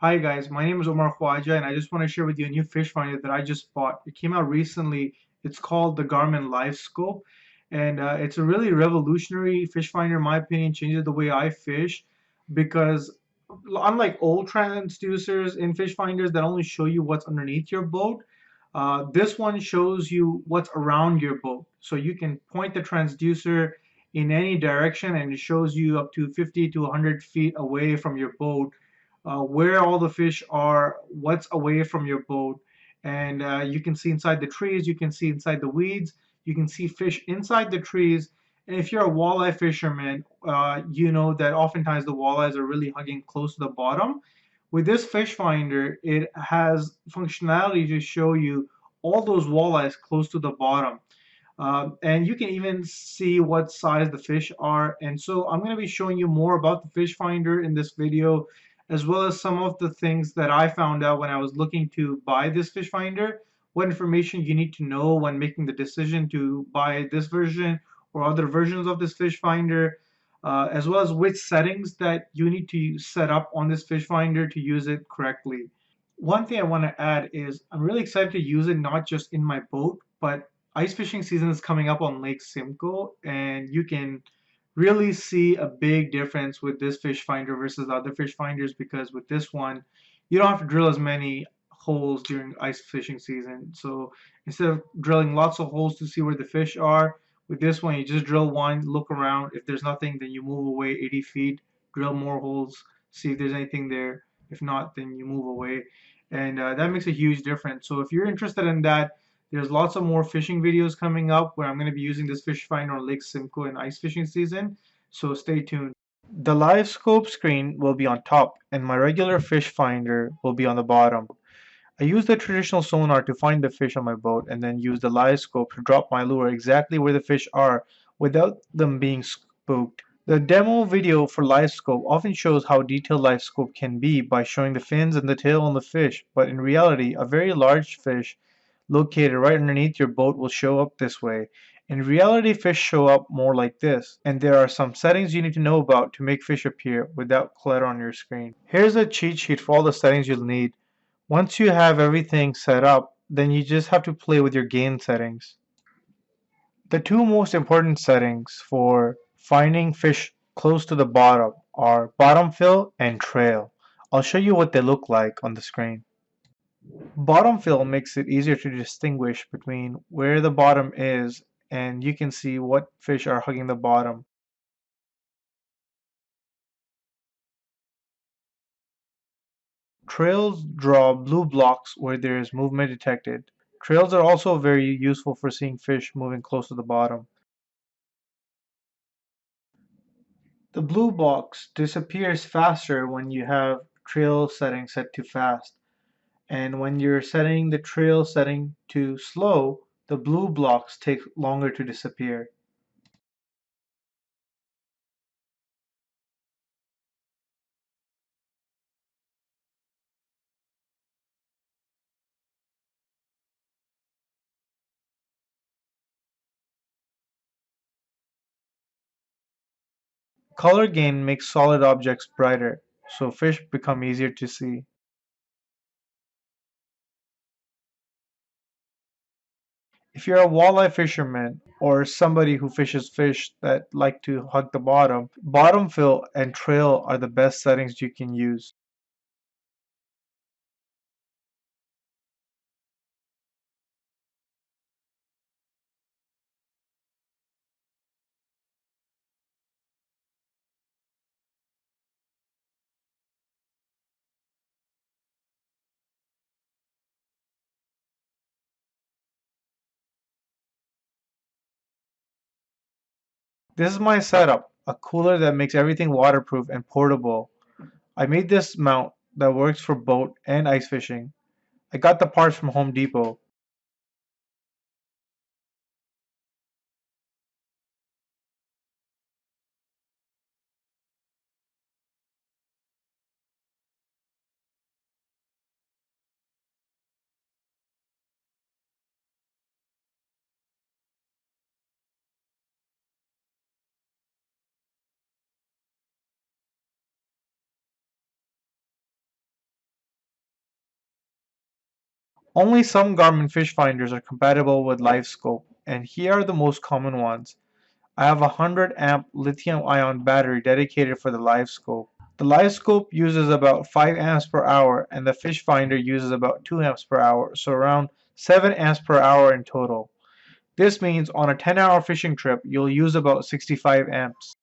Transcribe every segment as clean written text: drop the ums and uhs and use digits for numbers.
Hi guys, my name is Omar Khwaja and I just want to share with you a new fish finder that I just bought. It came out recently. It's called the Garmin Livescope and it's a really revolutionary fish finder in my opinion. Changes the way I fish because unlike old transducers in fish finders that only show you what's underneath your boat, this one shows you what's around your boat. So you can point the transducer in any direction and it shows you up to 50 to 100 feet away from your boat where all the fish are, what's away from your boat, and you can see inside the trees, you can see inside the weeds, you can see fish inside the trees. And if you're a walleye fisherman, you know that oftentimes the walleyes are really hugging close to the bottom. With this fish finder, it has functionality to show you all those walleyes close to the bottom. And you can even see what size the fish are. And so I'm going to be showing you more about the fish finder in this video, as well as some of the things that I found out when I was looking to buy this fish finder, what information you need to know when making the decision to buy this version or other versions of this fish finder, as well as which settings that you need to set up on this fish finder to use it correctly. One thing I want to add is I'm really excited to use it not just in my boat, but ice fishing season is coming up on Lake Simcoe, and you can really see a big difference with this fish finder versus other fish finders because with this one, you don't have to drill as many holes during ice fishing season. So instead of drilling lots of holes to see where the fish are, with this one, you just drill one, look around. If there's nothing, then you move away 80 feet, drill more holes, see if there's anything there. If not, then you move away. And that makes a huge difference. So if you're interested in that, there's lots of more fishing videos coming up where I'm going to be using this fish finder on Lake Simcoe in ice fishing season. So stay tuned. The live scope screen will be on top and my regular fish finder will be on the bottom. I use the traditional sonar to find the fish on my boat and then use the live scope to drop my lure exactly where the fish are without them being spooked. The demo video for LiveScope often shows how detailed LiveScope can be by showing the fins and the tail on the fish, but in reality, a very large fish located right underneath your boat will show up this way. In reality, fish show up more like this, and there are some settings you need to know about to make fish appear without clutter on your screen. Here's a cheat sheet for all the settings you'll need. Once you have everything set up, then you just have to play with your gain settings. The two most important settings for finding fish close to the bottom are bottom fill and trail. I'll show you what they look like on the screen. Bottom fill makes it easier to distinguish between where the bottom is and you can see what fish are hugging the bottom. Trails draw blue blocks where there is movement detected. Trails are also very useful for seeing fish moving close to the bottom. The blue box disappears faster when you have trail setting set to fast, and when you're setting the trail setting to slow, the blue blocks take longer to disappear. Color gain makes solid objects brighter, so fish become easier to see. If you're a walleye fisherman or somebody who fishes fish that like to hug the bottom, bottom fill and trail are the best settings you can use. This is my setup, a cooler that makes everything waterproof and portable. I made this mount that works for boat and ice fishing. I got the parts from Home Depot. Only some Garmin fish finders are compatible with Livescope, and here are the most common ones. I have a 100 amp lithium ion battery dedicated for the Livescope. The Livescope uses about 5 amps per hour and the fish finder uses about 2 amps per hour, so around 7 amps per hour in total. This means on a 10-hour fishing trip, you'll use about 65 amps.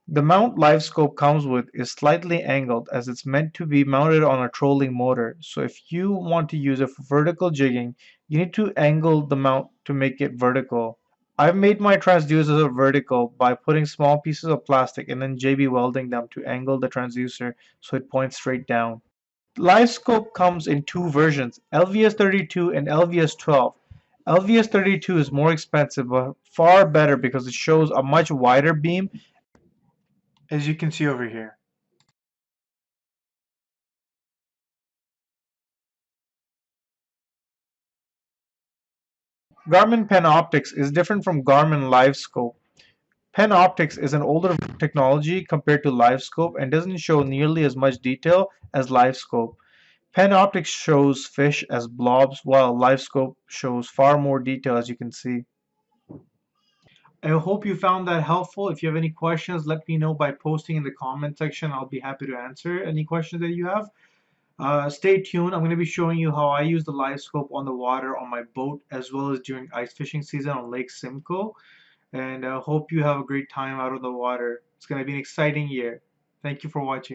The mount Livescope comes with is slightly angled as it's meant to be mounted on a trolling motor, so if you want to use it for vertical jigging, you need to angle the mount to make it vertical. I've made my transducers vertical by putting small pieces of plastic and then JB welding them to angle the transducer so it points straight down. Livescope comes in two versions, LVS32 and LVS12. LVS32 is more expensive but far better because it shows a much wider beam, as you can see over here. Garmin Panoptix is different from Garmin Livescope. Panoptix is an older technology compared to Livescope and doesn't show nearly as much detail as Livescope. Panoptix shows fish as blobs while Livescope shows far more detail, as you can see. I hope you found that helpful. If you have any questions, let me know by posting in the comment section. I'll be happy to answer any questions that you have. Stay tuned. I'm going to be showing you how I use the live scope on the water on my boat as well as during ice fishing season on Lake Simcoe. And I hope you have a great time out of the water. It's going to be an exciting year. Thank you for watching.